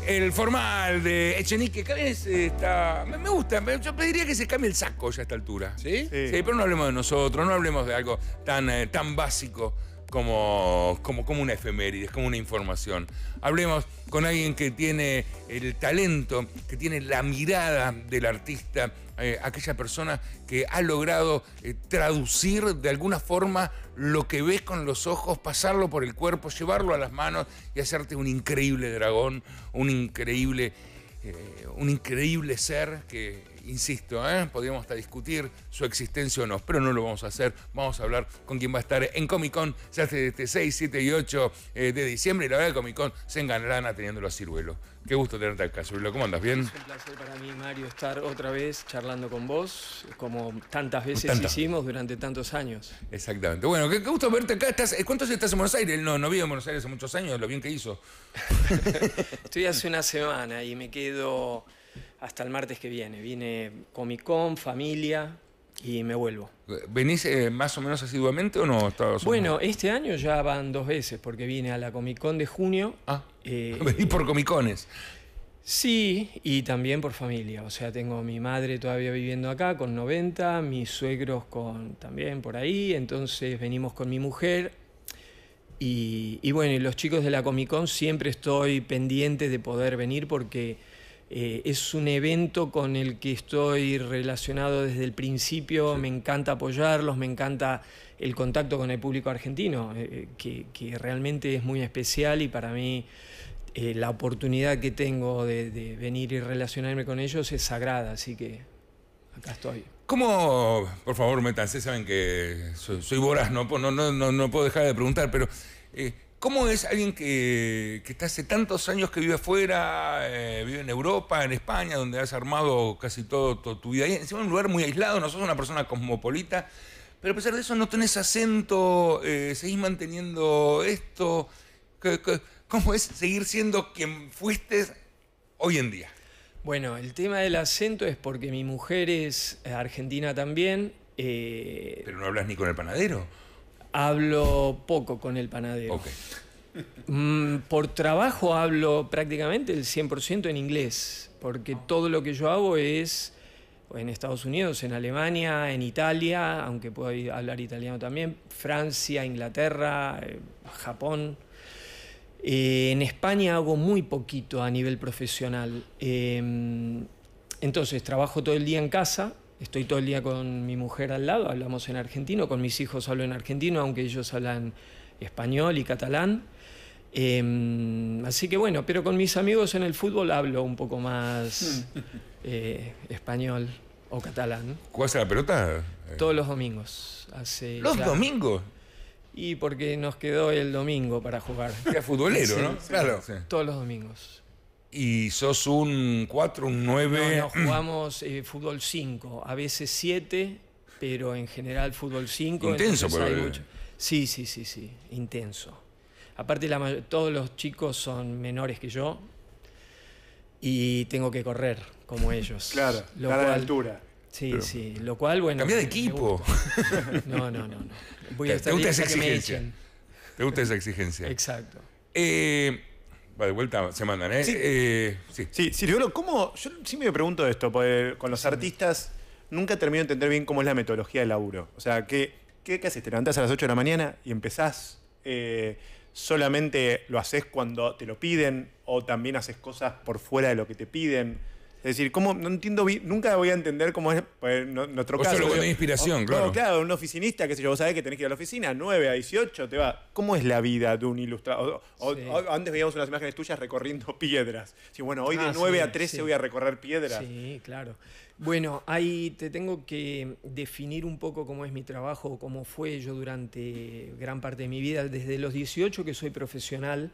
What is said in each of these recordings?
El formal de Echenique, cada vez está... Me gusta, yo pediría que se cambie el saco ya a esta altura. ¿Sí? Sí, pero no hablemos de nosotros, no hablemos de algo tan básico como una efemérides, como una información. Hablemos con alguien que tiene el talento, que tiene la mirada del artista, aquella persona que ha logrado traducir de alguna forma lo que ves con los ojos, pasarlo por el cuerpo, llevarlo a las manos y hacerte un increíble dragón, un increíble ser que... Insisto, podríamos hasta discutir su existencia o no, pero no lo vamos a hacer. Vamos a hablar con quien va a estar en Comic Con ya este 6, 7 y 8 de diciembre. Y la verdad, el Comic Con se enganará teniéndolo a Ciruelo. Qué gusto tenerte acá, Ciruelo. ¿Cómo andas? ¿Bien? Es un placer para mí, Mario, estar otra vez charlando con vos, como tantas veces hicimos durante tantos años. Exactamente. Bueno, qué gusto verte acá. ¿Cuántos estás en Buenos Aires? No vivo en Buenos Aires hace muchos años, lo bien que hizo. Estoy hace una semana y me quedo hasta el martes que viene. Vine Comic Con, familia y me vuelvo. ¿Venís más o menos asiduamente o no? Bueno, este año ya van 2 veces porque vine a la Comic Con de junio. Venís por Comic Cones. Sí, y también por familia. O sea, tengo a mi madre todavía viviendo acá con 90, mis suegros también por ahí. Entonces venimos con mi mujer. Y bueno, y los chicos de la Comic Con siempre estoy pendiente de poder venir porque es un evento con el que estoy relacionado desde el principio. Sí. Me encanta apoyarlos, me encanta el contacto con el público argentino, que realmente es muy especial, y para mí la oportunidad que tengo de venir y relacionarme con ellos es sagrada, así que acá estoy. ¿Cómo, por favor, métanse, saben que soy voraz, no puedo dejar de preguntar, pero ¿cómo es alguien que está hace tantos años que vive afuera, vive en Europa, en España, donde has armado casi toda tu vida, y encima en un lugar muy aislado, no sos una persona cosmopolita, pero a pesar de eso no tenés acento, seguís manteniendo esto? ¿Cómo es seguir siendo quien fuiste hoy en día? Bueno, el tema del acento es porque mi mujer es argentina también. ¿Pero no hablas ni con el panadero? Hablo poco con el panadero. Okay. Por trabajo hablo prácticamente el 100% en inglés, porque todo lo que yo hago es en Estados Unidos, en Alemania, en Italia, aunque puedo hablar italiano también, Francia, Inglaterra, Japón. En España hago muy poquito a nivel profesional. Entonces trabajo todo el día en casa, estoy todo el día con mi mujer al lado, hablamos en argentino, con mis hijos hablo en argentino, aunque ellos hablan español y catalán. Así que bueno, pero con mis amigos en el fútbol hablo un poco más español o catalán. ¿Jugás a la pelota? Todos los domingos. ¿Los domingos? Y porque nos quedó el domingo para jugar. Era futbolero, sí, ¿no? Sí, claro. Sí. Todos los domingos. ¿Y sos un 4, un 9? No, jugamos fútbol 5, a veces 7, pero en general fútbol 5. Intenso, por el... Sí, intenso. Aparte, todos los chicos son menores que yo y tengo que correr como ellos. Claro, cada altura. Sí, pero, lo cual, bueno... Cambia de equipo. No. Voy a estar ¿Te gusta esa exigencia? ¿Te gusta esa exigencia? Exacto. Va, de vuelta se mandan, ¿eh? Sí, Ciruelo, ¿cómo? Yo sí me pregunto esto, porque con los artistas nunca termino de entender bien cómo es la metodología del laburo. O sea, ¿qué haces? ¿Te levantás a las 8 de la mañana y empezás? ¿Solamente lo haces cuando te lo piden o también haces cosas por fuera de lo que te piden? Es decir, ¿cómo? No entiendo bien, nunca voy a entender cómo es pues, nuestro caso. Solo con inspiración, claro. No, claro, un oficinista, qué sé yo, vos sabés que tenés que ir a la oficina, 9 a 18, te va. ¿Cómo es la vida de un ilustrador? Antes veíamos unas imágenes tuyas recorriendo piedras. Sí, bueno, hoy de 9 a 13 voy a recorrer piedras. Sí, claro. Bueno, ahí te tengo que definir un poco cómo es mi trabajo, cómo fue yo durante gran parte de mi vida, desde los 18 que soy profesional.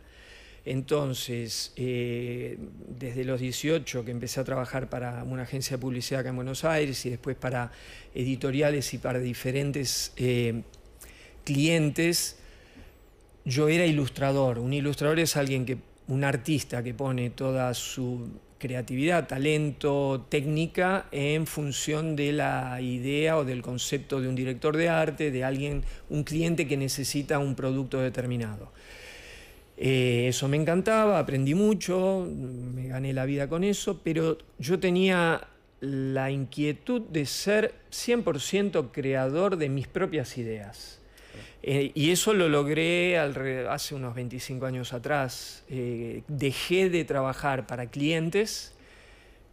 Entonces, desde los 18 que empecé a trabajar para una agencia de publicidad acá en Buenos Aires y después para editoriales y para diferentes clientes, yo era ilustrador. Un ilustrador es un artista que pone toda su creatividad, talento, técnica en función de la idea o del concepto de un director de arte, de un cliente que necesita un producto determinado. Eso me encantaba, aprendí mucho, me gané la vida con eso, pero yo tenía la inquietud de ser 100% creador de mis propias ideas. Y eso lo logré hace unos 25 años atrás. Dejé de trabajar para clientes,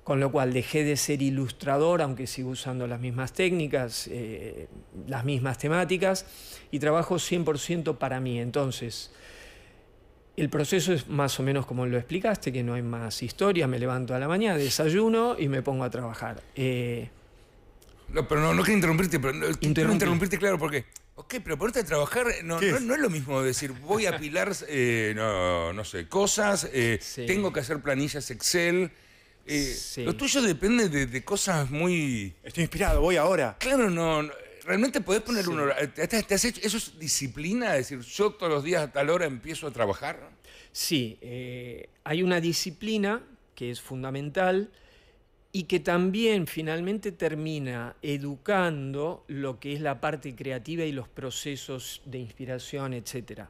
con lo cual dejé de ser ilustrador, aunque sigo usando las mismas técnicas, las mismas temáticas, y trabajo 100% para mí. Entonces, el proceso es más o menos como lo explicaste, que no hay más historia. Me levanto a la mañana, desayuno y me pongo a trabajar. No, pero no quiero interrumpirte, pero quiero interrumpirte, claro, porque... Ok, pero ponerte a trabajar no es lo mismo decir, voy a apilar, no sé, cosas, Sí. tengo que hacer planillas Excel. Sí. Lo tuyo depende de cosas muy... Estoy inspirado, voy ahora. Claro, realmente podés poner un horario. ¿Eso es disciplina? Es decir, yo todos los días a tal hora empiezo a trabajar. Sí, hay una disciplina que es fundamental y que también finalmente termina educando lo que es la parte creativa y los procesos de inspiración, etc.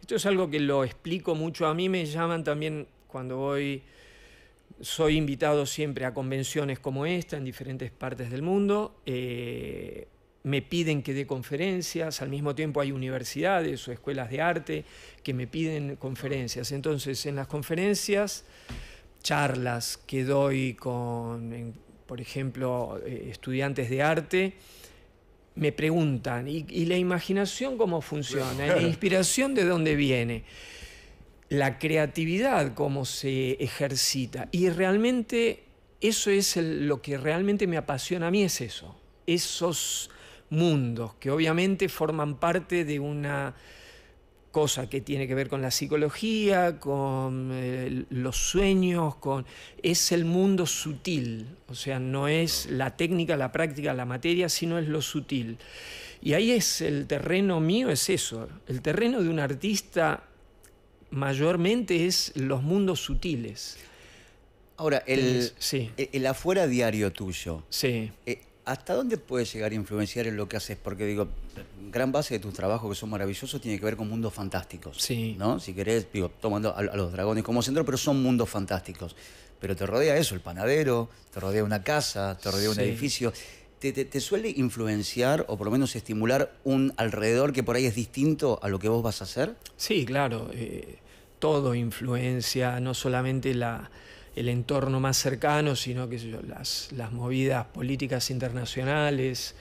Esto es algo que lo explico mucho. A mí me llaman también cuando soy invitado siempre a convenciones como esta en diferentes partes del mundo. Me piden que dé conferencias, al mismo tiempo hay universidades o escuelas de arte que me piden conferencias. Entonces, en las conferencias, charlas que doy con, por ejemplo, estudiantes de arte, me preguntan, ¿y la imaginación cómo funciona? ¿Y la inspiración de dónde viene? La creatividad, cómo se ejercita. Y realmente eso es lo que realmente me apasiona a mí, es eso. Esos mundos que obviamente forman parte de una cosa que tiene que ver con la psicología, con los sueños, es el mundo sutil, o sea, no es la técnica, la práctica, la materia, sino es lo sutil. Y ahí es el terreno mío, es eso, el terreno de un artista mayormente es los mundos sutiles. Ahora, Sí. el afuera diario tuyo, Sí. ¿hasta dónde puedes llegar a influenciar en lo que haces? Porque digo, gran base de tus trabajos, que son maravillosos, tiene que ver con mundos fantásticos. Sí. ¿No? Si querés, digo, tomando a los dragones como centro, pero son mundos fantásticos. Pero te rodea eso, el panadero, te rodea una casa, te rodea un Sí. edificio. ¿Te suele influenciar o por lo menos estimular un alrededor que por ahí es distinto a lo que vos vas a hacer? Sí, claro. Todo influencia, no solamente el entorno más cercano, sino qué sé yo, las movidas políticas internacionales.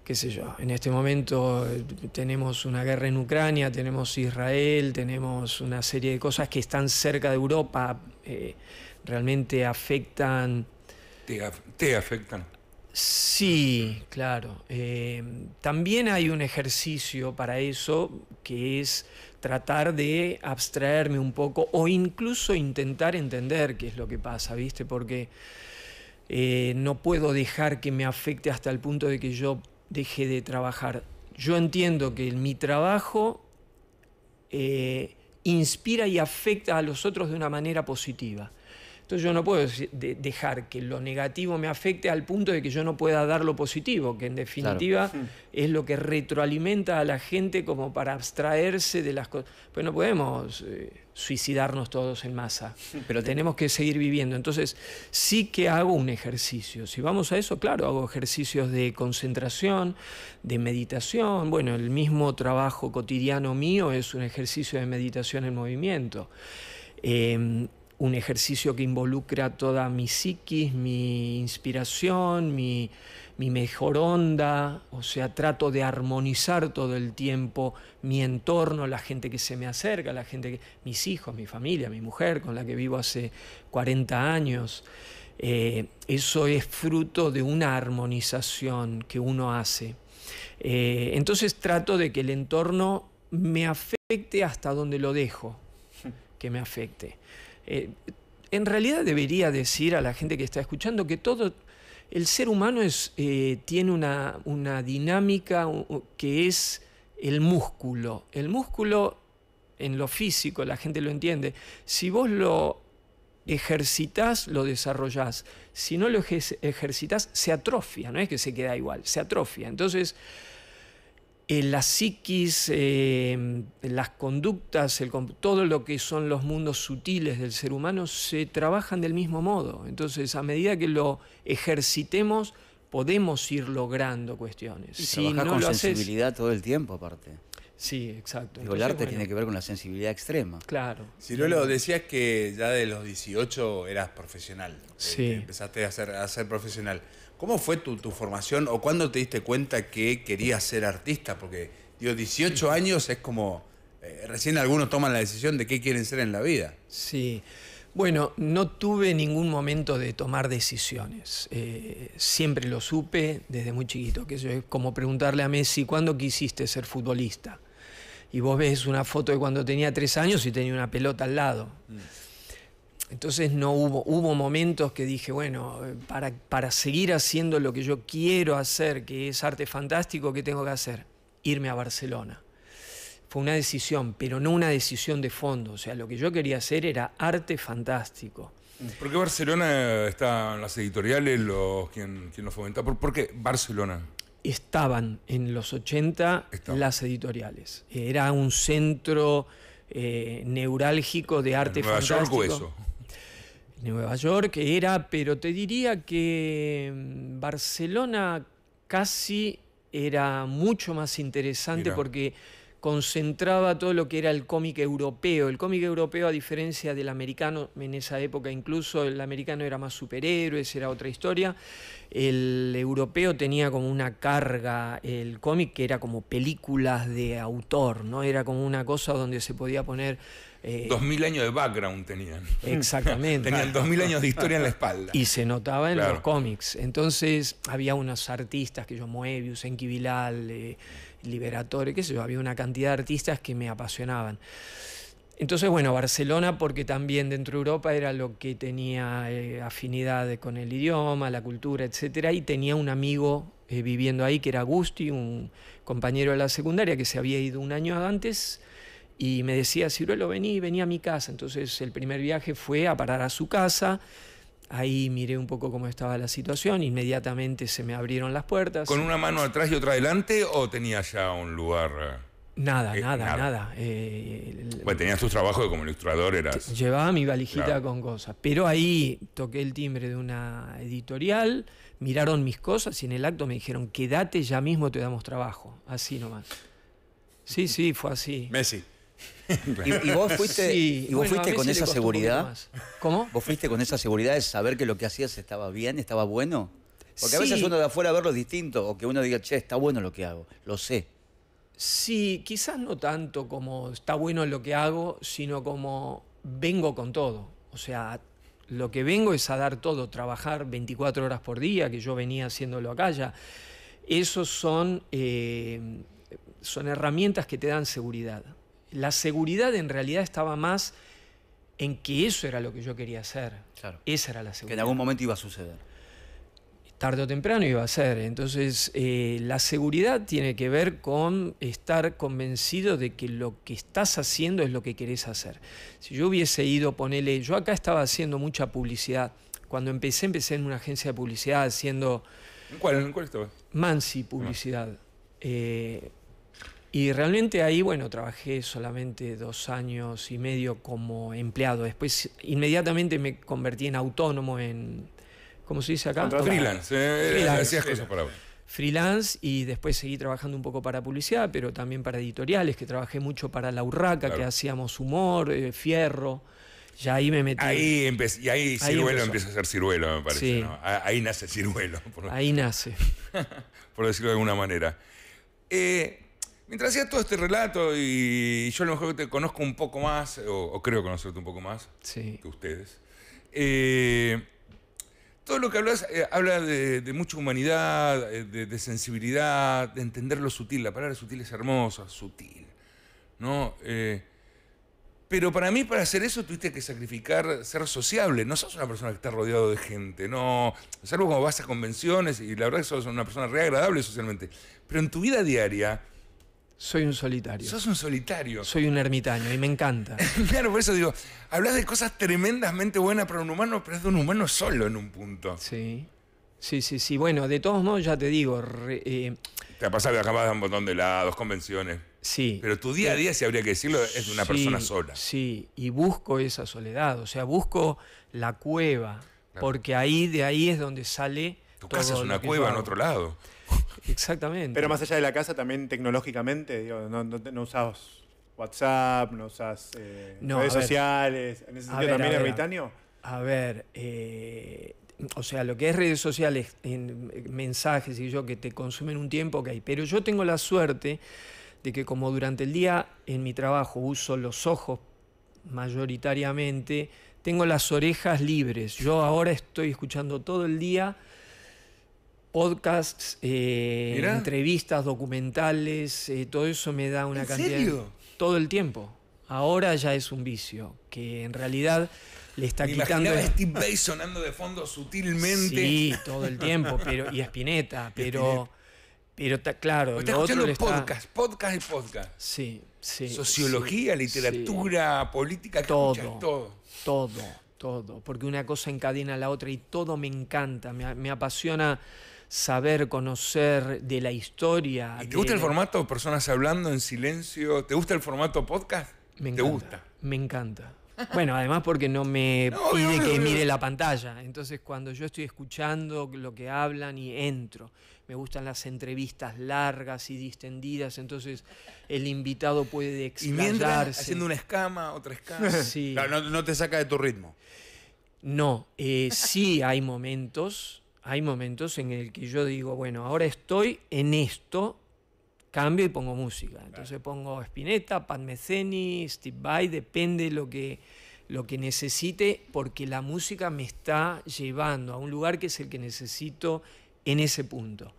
Qué sé yo, en este momento tenemos una guerra en Ucrania, tenemos Israel, tenemos una serie de cosas que están cerca de Europa, realmente afectan. ¿Te afectan? Sí, claro. También hay un ejercicio para eso que es tratar de abstraerme un poco o incluso intentar entender qué es lo que pasa, ¿viste? Porque no puedo dejar que me afecte hasta el punto de que yo deje de trabajar. Yo entiendo que mi trabajo inspira y afecta a los otros de una manera positiva. Entonces yo no puedo dejar que lo negativo me afecte al punto de que yo no pueda dar lo positivo, que en definitiva es lo que retroalimenta a la gente como para abstraerse de las cosas. Pues no podemos suicidarnos todos en masa, pero tenemos que seguir viviendo. Entonces sí que hago un ejercicio. Si vamos a eso, claro, hago ejercicios de concentración, de meditación. Bueno, el mismo trabajo cotidiano mío es un ejercicio de meditación en movimiento. Un ejercicio que involucra toda mi psiquis, mi inspiración, mi mejor onda, o sea, trato de armonizar todo el tiempo mi entorno, la gente que se me acerca, mis hijos, mi familia, mi mujer, con la que vivo hace 40 años. Eso es fruto de una armonización que uno hace. Entonces trato de que el entorno me afecte hasta donde lo dejo que me afecte. En realidad debería decir a la gente que está escuchando que el ser humano tiene una dinámica que es el músculo. El músculo en lo físico, la gente lo entiende. Si vos lo ejercitás, lo desarrollás. Si no lo ejercitás, se atrofia, no es que se queda igual, se atrofia. Entonces, La psiquis, las conductas, todo lo que son los mundos sutiles del ser humano se trabajan del mismo modo. Entonces, a medida que lo ejercitemos, podemos ir logrando cuestiones. Y si trabajás no con lo haces, sensibilidad todo el tiempo, aparte. sí, exacto. Digo, el Entonces, arte bueno, tiene que ver con la sensibilidad extrema. claro. Ciruelo, decías que ya de los 18 eras profesional. Sí. Que empezaste a ser profesional. ¿Cómo fue tu formación o cuándo te diste cuenta que querías ser artista? Porque, digo, 18 años es como... recién algunos toman la decisión de qué quieren ser en la vida. Sí. Bueno, no tuve ningún momento de tomar decisiones. Siempre lo supe desde muy chiquito. Que es como preguntarle a Messi, ¿cuándo quisiste ser futbolista? Y vos ves una foto de cuando tenía 3 años y tenía una pelota al lado. Entonces no hubo momentos que dije, bueno, para seguir haciendo lo que yo quiero hacer, que es arte fantástico, ¿qué tengo que hacer? Irme a Barcelona. Fue una decisión, pero no una decisión de fondo. O sea, lo que yo quería hacer era arte fantástico. ¿Por qué Barcelona está en las editoriales? ¿Quién lo fomenta? ¿Por qué Barcelona? Estaban en los 80 las editoriales. Era un centro neurálgico de arte ¿Nueva fantástico. York o eso? Nueva York era, pero te diría que Barcelona casi era mucho más interesante. Mirá. Porque concentraba todo lo que era el cómic europeo. El cómic europeo, a diferencia del americano, en esa época incluso el americano era más superhéroes, era otra historia. El europeo tenía como una carga, el cómic que era como películas de autor, ¿no? Era como una cosa donde se podía poner... 2000 años de background tenían. Exactamente. Tenían 2000 años de historia en la espalda. Y se notaba en Claro. los cómics. Entonces había unos artistas, que yo, Moebius, Enki Bilal, Liberatore, qué sé yo, había una cantidad de artistas que me apasionaban. Entonces, bueno, Barcelona, porque también dentro de Europa era lo que tenía afinidad con el idioma, la cultura, etcétera, y tenía un amigo viviendo ahí que era Gusti, un compañero de la secundaria que se había ido un año antes. Y me decía, Ciruelo, vení a mi casa. Entonces el primer viaje fue a parar a su casa. Ahí miré un poco cómo estaba la situación. Inmediatamente se me abrieron las puertas. ¿Con una mano atrás y otra adelante o tenía ya un lugar? Nada. Bueno, tenías tus trabajos como ilustrador, eras... Llevaba mi valijita Claro. con cosas. Pero ahí toqué el timbre de una editorial, miraron mis cosas y en el acto me dijeron, quédate, ya mismo te damos trabajo. Así nomás. Sí, fue así. Messi. ¿Y vos fuiste, Sí, y vos bueno, a fuiste con Messi le esa costó un poquito seguridad? más. ¿Cómo? ¿Vos fuiste con esa seguridad de saber que lo que hacías estaba bien, estaba bueno? Porque a Sí. veces uno de afuera verlo es distinto, o que uno diga, che, está bueno lo que hago, lo sé. Sí, quizás no tanto como está bueno lo que hago, sino como vengo con todo. O sea, lo que vengo es a dar todo, trabajar 24 horas por día, que yo venía haciéndolo acá ya. Esos son herramientas que te dan seguridad. La seguridad en realidad estaba más en que eso era lo que yo quería hacer. Claro. Esa era la Que en seguridad. algún momento iba a suceder. Tarde o temprano iba a ser. Entonces, la seguridad tiene que ver con estar convencido de que lo que estás haciendo es lo que querés hacer. Si yo hubiese ido, yo acá estaba haciendo mucha publicidad. Cuando empecé en una agencia de publicidad haciendo ¿En cuál estaba? Mansi Publicidad. Y realmente ahí, bueno, trabajé solamente 2 años y medio como empleado. Después, inmediatamente me convertí en autónomo, ¿cómo se dice acá? Freelance. Freelance. Hacías cosas para vos. Freelance, y después seguí trabajando un poco para publicidad, pero también para editoriales, que trabajé mucho para La Urraca, Claro. que hacíamos humor, Fierro. Ya ahí me metí. Ahí Ciruelo empezó. empieza a ser Ciruelo, me parece. Sí. ¿No? Ahí nace Ciruelo, Ahí nace. por decirlo de alguna manera. Mientras hacías todo este relato, y yo a lo mejor te conozco un poco más, o creo conocerte un poco más Sí. que ustedes, todo lo que hablas habla de mucha humanidad, de sensibilidad, de entender lo sutil. La palabra sutil es hermosa, sutil, ¿no? Pero para mí, para hacer eso, tuviste que sacrificar ser sociable. No sos una persona que está rodeado de gente, no. Salvo cuando vas a convenciones, y la verdad que sos una persona re agradable socialmente. Pero en tu vida diaria, Soy un solitario. sos un solitario. Soy un ermitaño y me encanta. Claro, por eso digo, hablas de cosas tremendamente buenas para un humano, pero es de un humano solo en un punto. Sí. Bueno, de todos modos ya te digo, Te ha pasado viajabas a un montón de lados, convenciones. Sí. Pero tu día a día, si habría que decirlo, es de una persona sola. Sí, y busco esa soledad, o sea, busco la cueva, porque de ahí es donde sale. Tu casa es una cueva en otro lado. Exactamente. Pero más allá de la casa, también tecnológicamente, digo, no usás WhatsApp, no usás redes sociales. ¿En ese sentido también ermitaño? A ver, o sea, lo que es redes sociales, mensajes y yo que te consumen un tiempo, ok. Pero yo tengo la suerte de que como durante el día en mi trabajo uso los ojos mayoritariamente, tengo las orejas libres. Yo ahora estoy escuchando todo el día podcasts, entrevistas, documentales, todo eso me da una cantidad. ¿En serio? Todo el tiempo. Ahora ya es un vicio, que en realidad le está quitando. Imaginaba a Steve Vai sonando de fondo sutilmente. Sí, todo el tiempo, y Spinetta, pero claro. Estás escuchando podcast. Sí. Sociología, literatura, política, todo. Todo, porque una cosa encadena a la otra y todo me encanta, me apasiona saber, conocer de la historia. ¿Y te gusta el formato personas hablando en silencio? ¿Te gusta el formato podcast? ¿Te gusta? Me encanta. Bueno, además porque no me pide que mire la pantalla. Entonces, cuando yo estoy escuchando lo que hablan y entro, me gustan las entrevistas largas y distendidas, entonces el invitado puede explayarse. Y mientras, haciendo una escama, otra escama. Sí. Claro, no te saca de tu ritmo. No, sí hay momentos en el que yo digo, bueno, ahora estoy en esto, cambio y pongo música. Entonces pongo Spinetta, Pat Metheny, Steve Vai, depende lo que necesite, porque la música me está llevando a un lugar que es el que necesito en ese punto.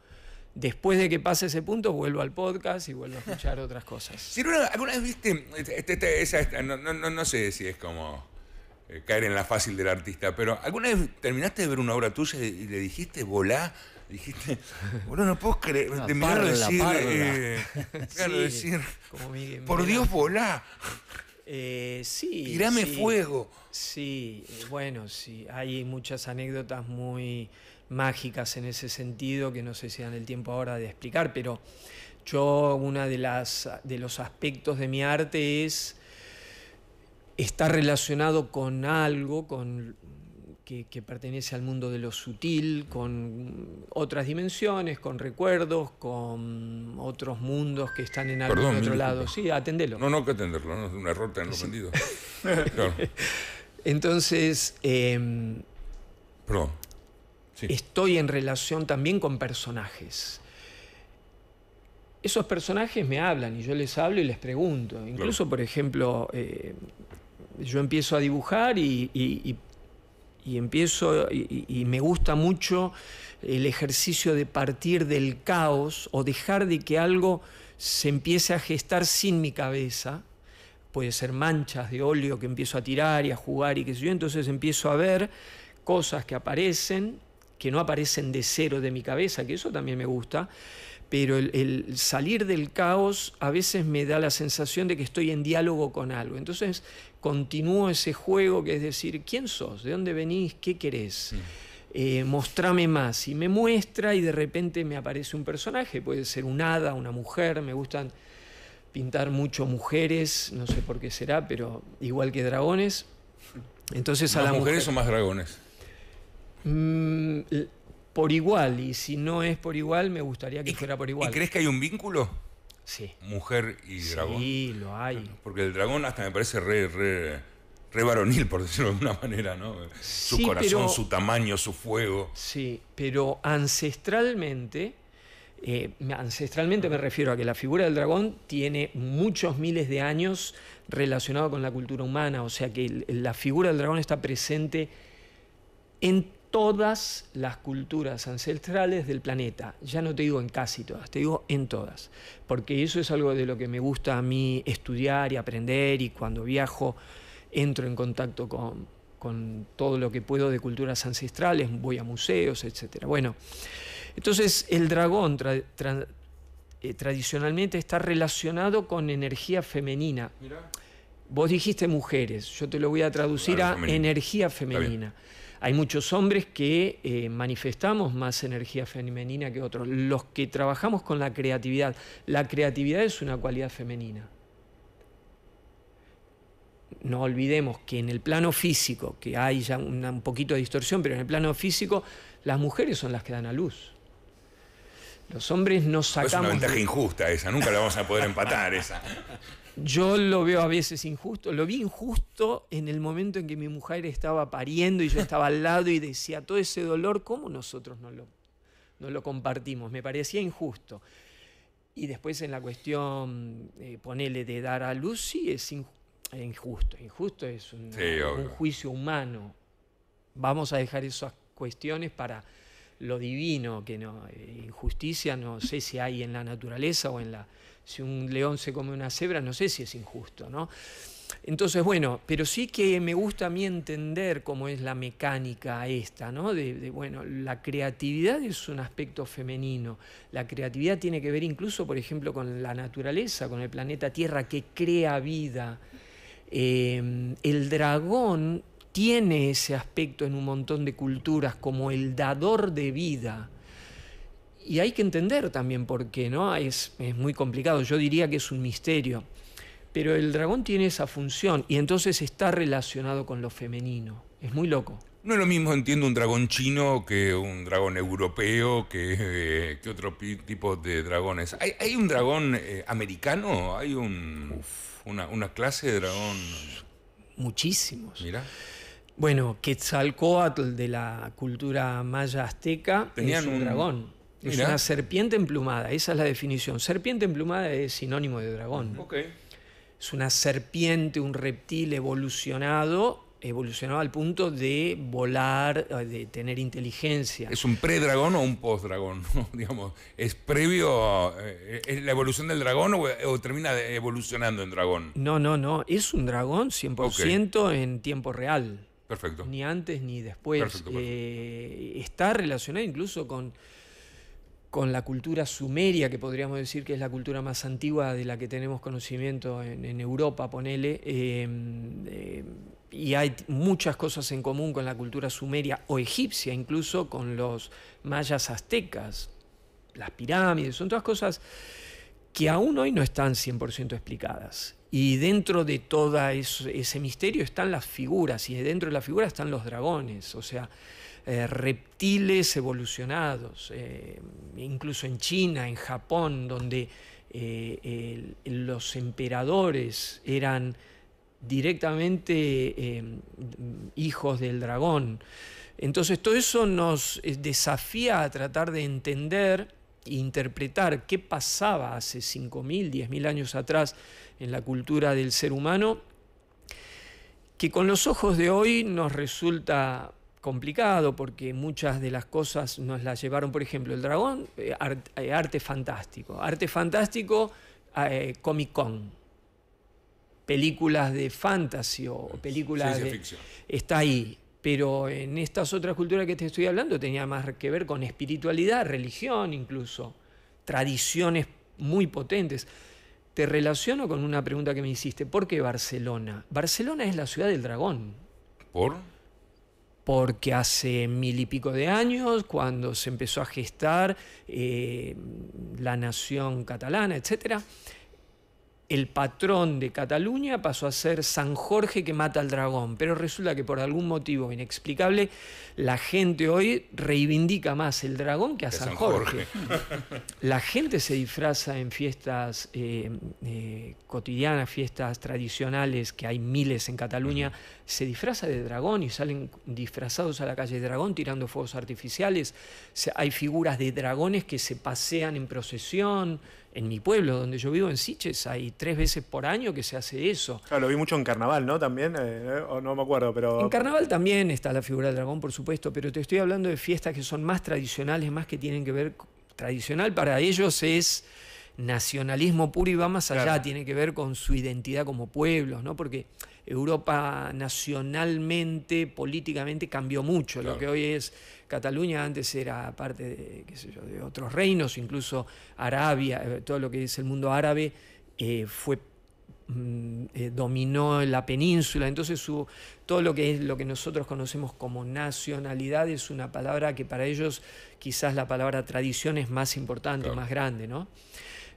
Después de que pase ese punto, vuelvo al podcast y vuelvo a escuchar otras cosas. Si ¿alguna vez viste, no sé si es como caer en la fácil del artista, pero ¿alguna vez terminaste de ver una obra tuya y le dijiste, volá? Dijiste, boludo, no puedo creer. De mirar decir, claro, decir, por Dios, volá. Sí. Tirame fuego. Sí, bueno, sí. Hay muchas anécdotas muy mágicas en ese sentido que no sé si dan el tiempo ahora de explicar, pero yo una de los aspectos de mi arte es estar relacionado con algo, que pertenece al mundo de lo sutil, con otras dimensiones, con recuerdos, con otros mundos que están en algún otro lado. Sí, atendelo. No que atenderlo, no es un error tenerlo aprendido. Claro. Entonces, Perdón. Sí. Estoy en relación también con personajes. Esos personajes me hablan y yo les hablo y les pregunto. Incluso, por ejemplo, yo empiezo a dibujar y empiezo y me gusta mucho el ejercicio de partir del caos o dejar de que algo se empiece a gestar sin mi cabeza. Puede ser manchas de óleo que empiezo a tirar y a jugar y qué sé yo. Entonces empiezo a ver cosas que aparecen, que no aparecen de cero de mi cabeza, que eso también me gusta. Pero el salir del caos a veces me da la sensación de que estoy en diálogo con algo. Entonces continúo ese juego que es decir, ¿quién sos? ¿De dónde venís? ¿Qué querés? Mostrame más. Y me muestra y de repente me aparece un personaje. Puede ser un hada, una mujer. Me gustan pintar mucho mujeres, no sé por qué será, pero igual que dragones. Entonces, ¿Más mujeres o más dragones? Por igual, y si no es por igual, me gustaría que fuera por igual. ¿Y crees que hay un vínculo? Sí. Mujer y dragón. Sí, lo hay. Porque el dragón hasta me parece re varonil, por decirlo de alguna manera, ¿no? Su corazón, su tamaño, su fuego. Sí, pero ancestralmente me refiero a que la figura del dragón tiene muchos miles de años relacionado con la cultura humana, o sea que la figura del dragón está presente en todas las culturas ancestrales del planeta. Ya no te digo en casi todas, te digo en todas. Porque eso es algo de lo que me gusta a mí estudiar y aprender, y cuando viajo entro en contacto con todo lo que puedo de culturas ancestrales, voy a museos, etc. Bueno, entonces el dragón tradicionalmente está relacionado con energía femenina. Mirá. Vos dijiste mujeres, yo te lo voy a traducir a energía femenina. Hay muchos hombres que manifestamos más energía femenina que otros. Los que trabajamos con la creatividad es una cualidad femenina. No olvidemos que en el plano físico, que hay ya un poquito de distorsión, pero en el plano físico las mujeres son las que dan a luz. Los hombres no sacamos... Es una ventaja injusta esa, nunca la vamos a poder empatar esa. Yo lo veo a veces injusto. Lo vi injusto en el momento en que mi mujer estaba pariendo y yo estaba al lado y decía, todo ese dolor, ¿cómo nosotros no lo compartimos? Me parecía injusto. Y después en la cuestión, ponele de dar a luz, sí es injusto. Injusto es un juicio humano. Vamos a dejar esas cuestiones para lo divino, que no, injusticia no sé si hay en la naturaleza o en la... Si un león se come una cebra, no sé si es injusto, ¿no? Entonces, bueno, pero sí que me gusta a mí entender cómo es la mecánica esta, ¿no? Bueno, la creatividad es un aspecto femenino. La creatividad tiene que ver incluso, por ejemplo, con la naturaleza, con el planeta Tierra que crea vida. El dragón tiene ese aspecto en un montón de culturas como el dador de vida. Y hay que entender también por qué, ¿no? Es muy complicado, yo diría que es un misterio. Pero el dragón tiene esa función y entonces está relacionado con lo femenino. Es muy loco. No es lo mismo, entiendo, un dragón chino que un dragón europeo, que otro tipo de dragones. ¿Hay un dragón americano? ¿Hay una clase de dragón? Muchísimos. Mira. Bueno, Quetzalcóatl de la cultura maya azteca es un dragón. Es una serpiente emplumada, esa es la definición. Serpiente emplumada es sinónimo de dragón. Okay. Es una serpiente, un reptil evolucionado al punto de volar, de tener inteligencia. ¿Es un pre-dragón o un post-dragón? Digamos, ¿es previo es la evolución del dragón o termina evolucionando en dragón? No, es un dragón 100% en tiempo real. Perfecto. Ni antes ni después. Perfecto. Está relacionado incluso con la cultura sumeria, que podríamos decir que es la cultura más antigua de la que tenemos conocimiento en Europa, ponele, y hay muchas cosas en común con la cultura sumeria o egipcia, incluso con los mayas aztecas, las pirámides, son todas cosas que aún hoy no están 100% explicadas. Y dentro de todo ese misterio están las figuras, y dentro de las figuras están los dragones, o sea, reptiles evolucionados, incluso en China, en Japón, donde los emperadores eran directamente hijos del dragón. Entonces todo eso nos desafía a tratar de entender e interpretar qué pasaba hace 5.000, 10.000 años atrás en la cultura del ser humano, que con los ojos de hoy nos resulta complicado porque muchas de las cosas nos las llevaron, por ejemplo, el dragón, arte fantástico, Comic Con, películas de fantasy o películas de ficción. Está ahí, pero en estas otras culturas que te estoy hablando tenía más que ver con espiritualidad, religión incluso, tradiciones muy potentes. Te relaciono con una pregunta que me hiciste, ¿por qué Barcelona? Barcelona es la ciudad del dragón. ¿Por? Porque hace 1000 y pico de años, cuando se empezó a gestar la nación catalana, etc., el patrón de Cataluña pasó a ser San Jorge que mata al dragón, pero resulta que por algún motivo inexplicable la gente hoy reivindica más el dragón que a San Jorge. La gente se disfraza en fiestas cotidianas, fiestas tradicionales, que hay miles en Cataluña, se disfraza de dragón y salen disfrazados a la calle de dragón tirando fuegos artificiales. Hay figuras de dragones que se pasean en procesión. En mi pueblo, donde yo vivo, en Sitges, hay 3 veces por año que se hace eso. Claro, lo vi mucho en carnaval, ¿no? También, o no me acuerdo, pero... En carnaval también está la figura del dragón, por supuesto, pero te estoy hablando de fiestas que son más tradicionales, más que tienen que ver... Tradicional para ellos es nacionalismo puro y va más allá, claro. Tiene que ver con su identidad como pueblos, ¿no? Porque Europa nacionalmente, políticamente cambió mucho. Claro. Lo que hoy es Cataluña antes era parte de, qué sé yo, de otros reinos, incluso Arabia, todo lo que es el mundo árabe fue dominó la península, entonces todo lo que es lo que nosotros conocemos como nacionalidad es una palabra que para ellos quizás la palabra tradición es más importante, Claro. más grande, ¿no?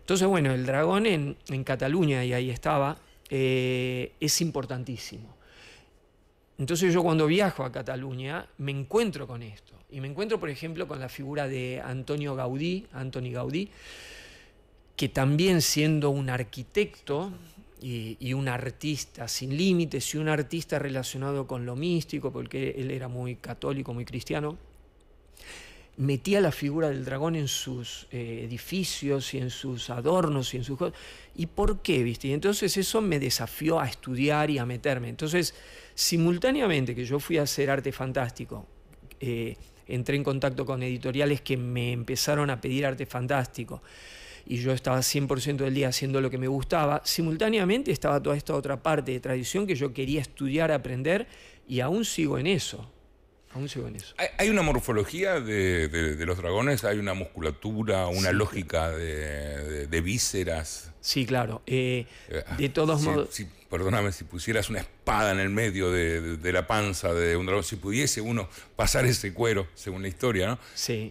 Entonces, bueno, el dragón en Cataluña, y ahí estaba, es importantísimo. Entonces yo cuando viajo a Cataluña me encuentro con esto. Y me encuentro, por ejemplo, con la figura de Antoni Gaudí, que también siendo un arquitecto y un artista sin límites y un artista relacionado con lo místico, porque él era muy católico, muy cristiano, metía la figura del dragón en sus edificios y en sus adornos y en sus cosas. ¿Y por qué? ¿Viste? Y entonces eso me desafió a estudiar y a meterme. Entonces, simultáneamente que yo fui a hacer arte fantástico, entré en contacto con editoriales que me empezaron a pedir arte fantástico y yo estaba 100% del día haciendo lo que me gustaba, simultáneamente estaba toda esta otra parte de tradición que yo quería estudiar, aprender, y aún sigo en eso. ¿Hay una morfología de los dragones? ¿Hay una musculatura, una lógica de vísceras? Sí, claro. De todos modos... Perdóname, si pusieras una espada en el medio de la panza de un dragón, si pudiese uno pasar ese cuero, según la historia, ¿no? Sí.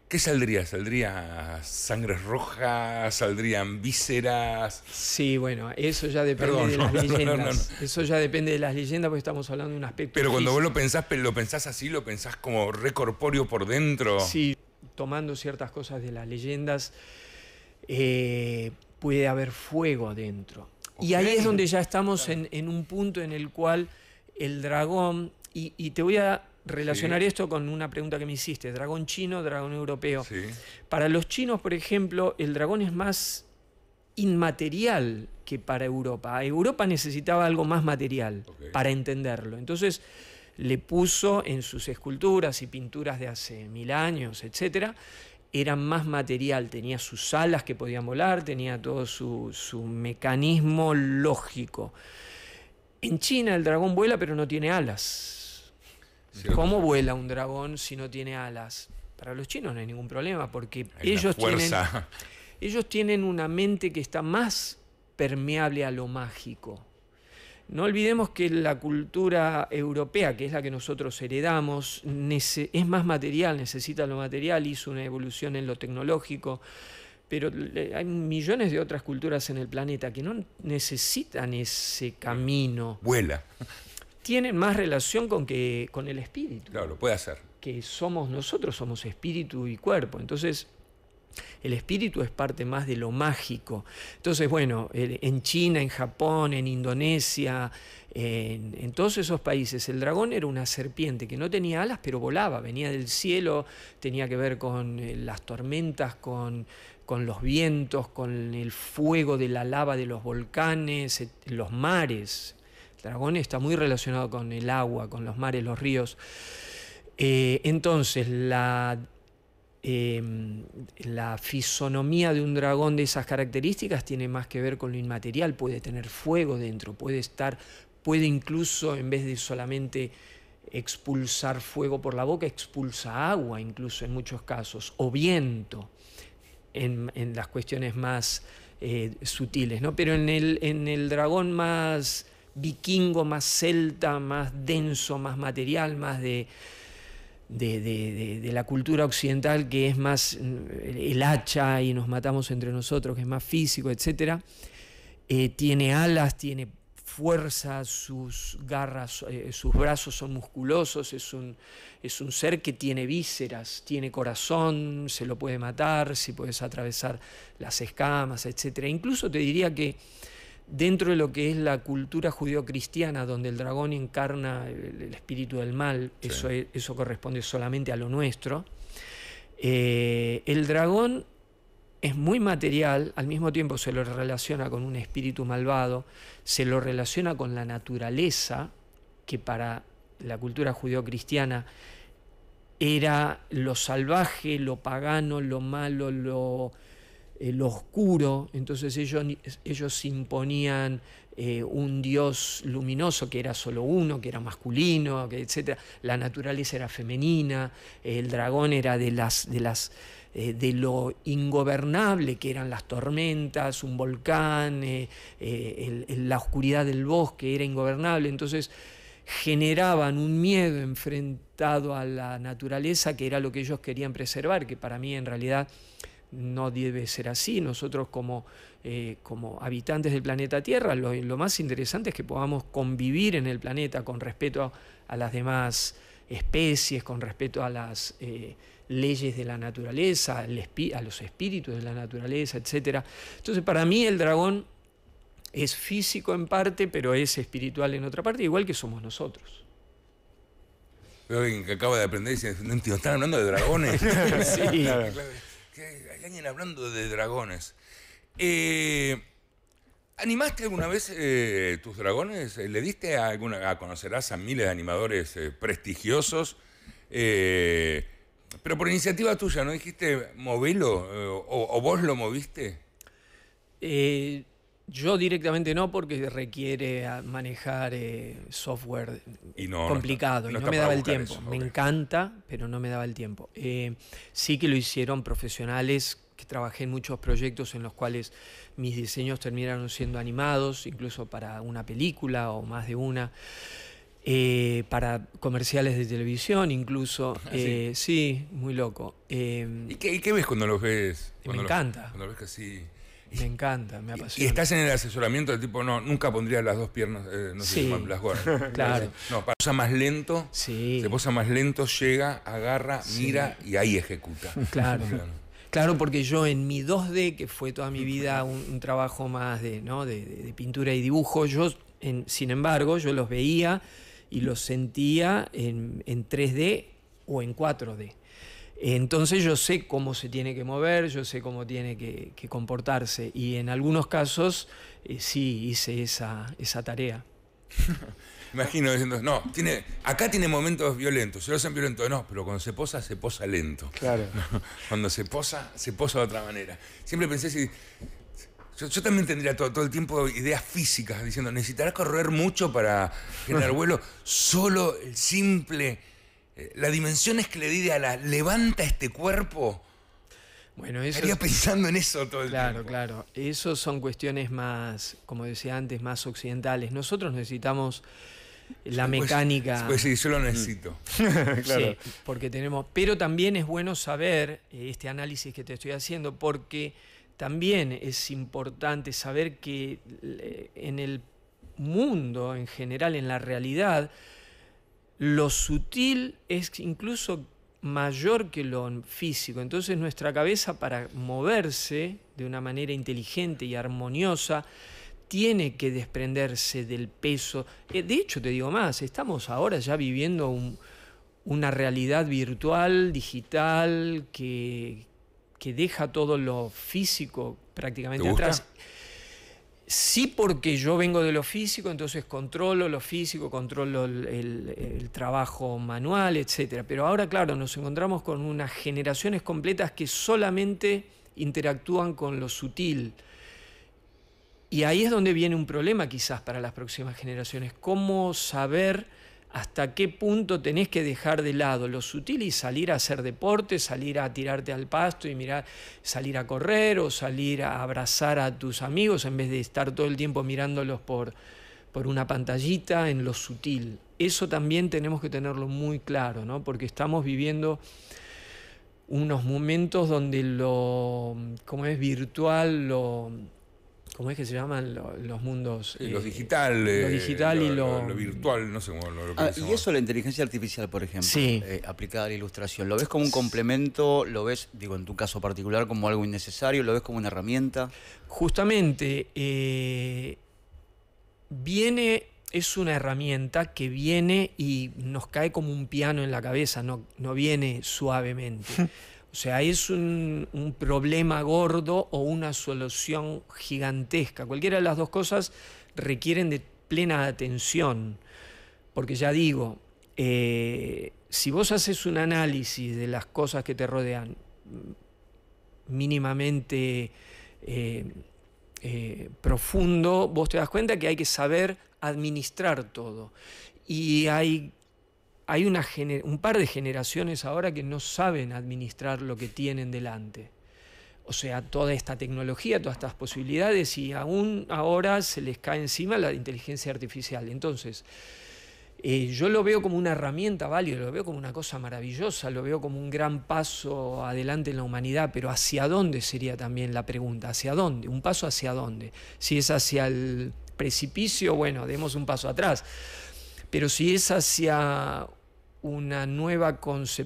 ¿Qué saldría? ¿Saldría sangre roja? ¿Saldrían vísceras? Sí, bueno, eso ya depende de las leyendas. Eso ya depende de las leyendas porque estamos hablando de un aspecto Pero cuando físico. vos lo pensás así, lo pensás como recorpóreo por dentro. Sí, tomando ciertas cosas de las leyendas, puede haber fuego adentro. Y ahí es donde ya estamos en un punto en el cual el dragón, y te voy a relacionar esto con una pregunta que me hiciste, dragón chino, dragón europeo. Sí. Para los chinos, por ejemplo, el dragón es más inmaterial que para Europa. Europa necesitaba algo más material para entenderlo. Entonces le puso en sus esculturas y pinturas de hace 1000 años, etcétera, era más material, tenía sus alas que podían volar, tenía todo su mecanismo lógico. En China el dragón vuela pero no tiene alas. Cierto. ¿Cómo vuela un dragón si no tiene alas? Para los chinos no hay ningún problema porque Hay una fuerza. ellos tienen una mente que está más permeable a lo mágico. No olvidemos que la cultura europea, que es la que nosotros heredamos, es más material, necesita lo material, hizo una evolución en lo tecnológico, pero hay millones de otras culturas en el planeta que no necesitan ese camino. Vuela. Tienen más relación con el espíritu, Claro, lo puede hacer. que nosotros somos espíritu y cuerpo. Entonces, el espíritu es parte más de lo mágico. Entonces, bueno, en China, en Japón, en Indonesia, en todos esos países, el dragón era una serpiente que no tenía alas, pero volaba, venía del cielo, tenía que ver con las tormentas, con los vientos, con el fuego de la lava de los volcanes, los mares. El dragón está muy relacionado con el agua, con los mares, los ríos. Entonces, la fisonomía de un dragón de esas características tiene más que ver con lo inmaterial, puede tener fuego dentro, puede incluso, en vez de solamente expulsar fuego por la boca, expulsa agua, incluso en muchos casos, o viento, en las cuestiones más sutiles, ¿no? Pero en el dragón más vikingo, más celta, más denso, más material, más de la cultura occidental, que es más el hacha y nos matamos entre nosotros, que es más físico, etc. Tiene alas, tiene fuerza, sus garras, sus brazos son musculosos, es un ser que tiene vísceras, tiene corazón, se lo puede matar, si puedes atravesar las escamas, etc. Incluso te diría que dentro de lo que es la cultura judeocristiana, donde el dragón encarna el espíritu del mal, sí, eso corresponde solamente a lo nuestro, el dragón es muy material, al mismo tiempo se lo relaciona con un espíritu malvado, se lo relaciona con la naturaleza, que para la cultura judeocristiana era lo salvaje, lo pagano, lo malo, lo oscuro, entonces ellos imponían un dios luminoso que era solo uno, que era masculino, etc. La naturaleza era femenina, el dragón era de lo ingobernable que eran las tormentas, un volcán, la oscuridad del bosque era ingobernable, entonces generaban un miedo enfrentado a la naturaleza que era lo que ellos querían preservar, que para mí en realidad no debe ser así. Nosotros como habitantes del planeta Tierra, lo más interesante es que podamos convivir en el planeta con respeto a las demás especies, con respeto a las leyes de la naturaleza, a los espíritus de la naturaleza, etc. Entonces, para mí el dragón es físico en parte, pero es espiritual en otra parte, igual que somos nosotros. Veo alguien que acaba de aprender y dice, no entiendo, ¿están hablando de dragones? Sí. Hay alguien hablando de dragones. ¿Animaste alguna vez tus dragones? ¿Le diste a conocerás a miles de animadores prestigiosos? Pero por iniciativa tuya, ¿no dijiste movelo? ¿O vos lo moviste? Yo directamente no, porque requiere manejar software complicado y no me daba el tiempo. Me encanta, pero no me daba el tiempo. Sí que lo hicieron profesionales, que trabajé en muchos proyectos en los cuales mis diseños terminaron siendo animados, incluso para una película o más de una. Para comerciales de televisión incluso. ¿Sí? Sí, muy loco. ¿Y qué ves cuando los ves? Me encanta. Cuando los ves así. Me encanta, me apasiona. Y estás en el asesoramiento del tipo, no, nunca pondría las dos piernas, no sé, Sí. las gorras. Claro. No, posa más lento, Sí. se posa más lento, llega, agarra, mira y ahí ejecuta. Claro. Claro, porque yo en mi 2D, que fue toda mi vida un trabajo más de pintura y dibujo, sin embargo, yo los veía y los sentía en 3D o en 4D. Entonces yo sé cómo se tiene que mover, yo sé cómo tiene que comportarse, y en algunos casos sí hice esa tarea. Imagino diciendo, no, acá tiene momentos violentos, se lo hacen violentos, no, pero cuando se posa lento. Claro. Cuando se posa de otra manera. Siempre pensé si... Yo también tendría todo el tiempo ideas físicas, diciendo, necesitarás correr mucho para generar vuelo. Solo el simple... las dimensiones que le di de alas, levanta este cuerpo. Bueno, eso Estaría pensando en eso todo el tiempo. Claro. Eso son cuestiones más, como decía antes, más occidentales. Nosotros necesitamos la mecánica. Pues sí, yo lo necesito. Claro. Sí, porque tenemos. Pero también es bueno saber este análisis que te estoy haciendo, porque también es importante saber que en el mundo, en general, en la realidad, lo sutil es incluso mayor que lo físico. Entonces nuestra cabeza, para moverse de una manera inteligente y armoniosa, tiene que desprenderse del peso. De hecho, te digo más, estamos ahora ya viviendo una realidad virtual, digital, que deja todo lo físico prácticamente ¿Te gusta? atrás. Sí, porque yo vengo de lo físico, entonces controlo lo físico, controlo el trabajo manual, etc. Pero ahora, claro, nos encontramos con unas generaciones completas que solamente interactúan con lo sutil. Y ahí es donde viene un problema quizás para las próximas generaciones. ¿Cómo saber hasta qué punto tenés que dejar de lado lo sutil y salir a hacer deporte, salir a tirarte al pasto y salir a correr o salir a abrazar a tus amigos en vez de estar todo el tiempo mirándolos por una pantallita en lo sutil? Eso también tenemos que tenerlo muy claro, ¿no? Porque estamos viviendo unos momentos donde ¿cómo es virtual, ¿cómo es que se llaman los mundos? Sí, lo digital. Lo digital y lo virtual, no sé cómo lo Y eso, la inteligencia artificial, por ejemplo, Sí. aplicada a la ilustración, ¿lo ves como un complemento? ¿Lo ves, digo, en tu caso particular, como algo innecesario? ¿Lo ves como una herramienta? Justamente, es una herramienta que viene y nos cae como un piano en la cabeza, no viene suavemente. O sea, es un problema gordo o una solución gigantesca. Cualquiera de las dos cosas requieren de plena atención. Porque ya digo, si vos haces un análisis de las cosas que te rodean, mínimamente profundo, vos te das cuenta que hay que saber administrar todo. Y hay un par de generaciones ahora que no saben administrar lo que tienen delante. O sea, toda esta tecnología, todas estas posibilidades, y aún ahora se les cae encima la inteligencia artificial. Entonces, yo lo veo como una herramienta válida, lo veo como una cosa maravillosa, lo veo como un gran paso adelante en la humanidad, pero ¿hacia dónde sería también la pregunta? ¿Hacia dónde? ¿Un paso hacia dónde? Si es hacia el precipicio, bueno, demos un paso atrás. Pero si es hacia una nueva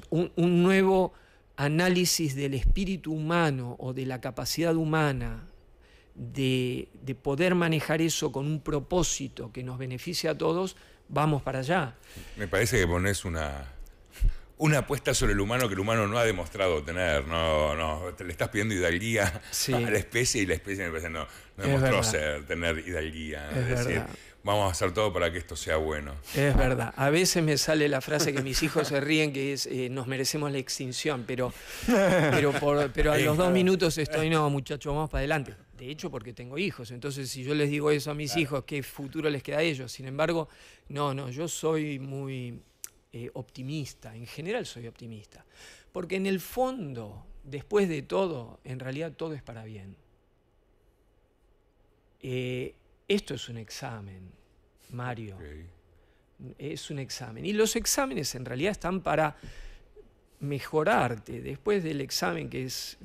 un nuevo análisis del espíritu humano o de la capacidad humana de poder manejar eso con un propósito que nos beneficie a todos, vamos para allá. Me parece que pones una apuesta sobre el humano que el humano no ha demostrado tener. No, te le estás pidiendo hidalguía a la especie y la especie me parece no demostró tener hidalguía. Es decir, vamos a hacer todo para que esto sea bueno. Es verdad. A veces me sale la frase que mis hijos se ríen, que es nos merecemos la extinción, pero a los 2 minutos estoy, no, muchachos, vamos para adelante. De hecho, porque tengo hijos. Entonces, si yo les digo eso a mis hijos, ¿qué futuro les queda a ellos? Sin embargo, no, yo soy muy optimista. En general soy optimista. Porque en el fondo, después de todo, en realidad todo es para bien. Esto es un examen, Mario. Okay. Es un examen. Y los exámenes en realidad están para mejorarte. Después del examen, que es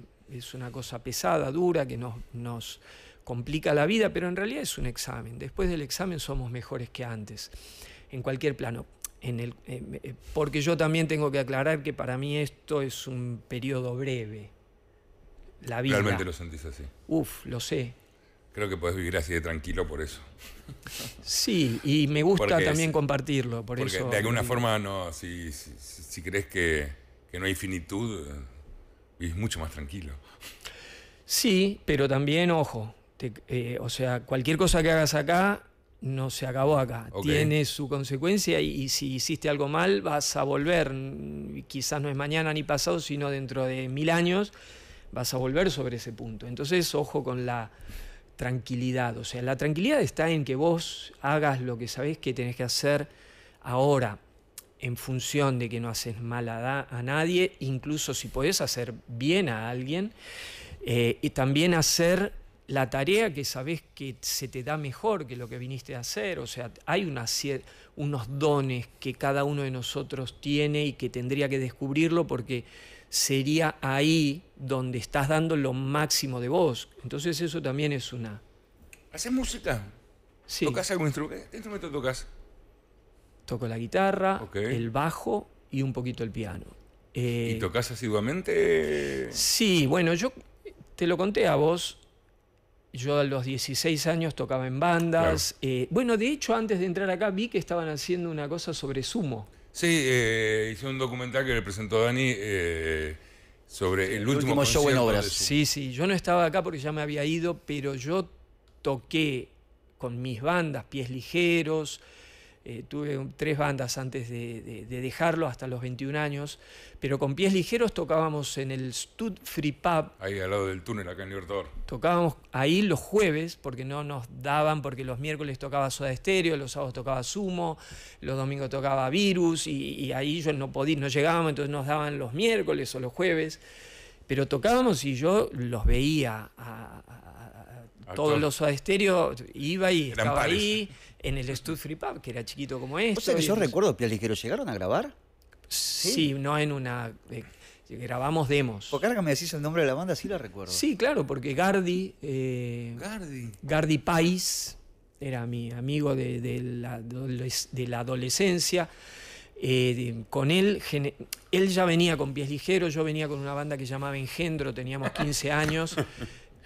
una cosa pesada, dura, que nos complica la vida, pero en realidad es un examen. Después del examen somos mejores que antes, en cualquier plano. Porque yo también tengo que aclarar que para mí esto es un periodo breve. La vida. ¿Realmente lo sentís así? Lo sé. Creo que podés vivir así de tranquilo por eso. Sí, y me gusta también compartirlo. Porque eso, de alguna forma, no, si crees que no hay finitud, vivís mucho más tranquilo. Sí, pero también, ojo, o sea, cualquier cosa que hagas acá no se acabó acá. Okay. Tiene su consecuencia y si hiciste algo mal vas a volver. Quizás no es mañana ni pasado, sino dentro de 1000 años vas a volver sobre ese punto. Entonces, ojo con la tranquilidad. O sea, la tranquilidad está en que vos hagas lo que sabés que tenés que hacer ahora, en función de que no haces mal a nadie, incluso si podés hacer bien a alguien, y también hacer la tarea que sabés que se te da mejor que lo que viniste a hacer. O sea, hay unos dones que cada uno de nosotros tiene y que tendría que descubrirlo porque sería ahí donde estás dando lo máximo de vos. Entonces eso también es una... ¿Haces música? Sí. ¿Tocás algún instrumento? ¿Qué instrumento tocas? Toco la guitarra, el bajo y un poquito el piano. ¿Y tocas asiduamente? Sí, bueno, yo te lo conté a vos. Yo a los 16 años tocaba en bandas. Claro. Bueno, de hecho, antes de entrar acá vi que estaban haciendo una cosa sobre sumo. Sí, hice un documental que le presentó Dani sobre el último show en obras. Sí, yo no estaba acá porque ya me había ido, pero yo toqué con mis bandas, Pies Ligeros. Tuve 3 bandas antes de dejarlo hasta los 21 años, pero con Pies Ligeros tocábamos en el Stud Free Pub. Ahí al lado del túnel, acá en Libertador. Tocábamos ahí los jueves, porque no nos daban, porque los miércoles tocaba Soda Stereo, los sábados tocaba Sumo, los domingos tocaba Virus, y ahí yo no llegábamos, entonces nos daban los miércoles o los jueves, pero tocábamos y yo los veía todos los Soda Stereo, iba y estaba ahí en el Stud Free Pub, que era chiquito como esto. O sea que yo recuerdo, Pies Ligeros, ¿llegaron a grabar? Sí, no en una... grabamos demos. Porque ahora que me decís el nombre de la banda, sí la recuerdo. Sí, claro, porque Gardi Pais era mi amigo de la adolescencia. Con él ya venía con Pies Ligeros, yo venía con una banda que llamaba Engendro, teníamos 15 años.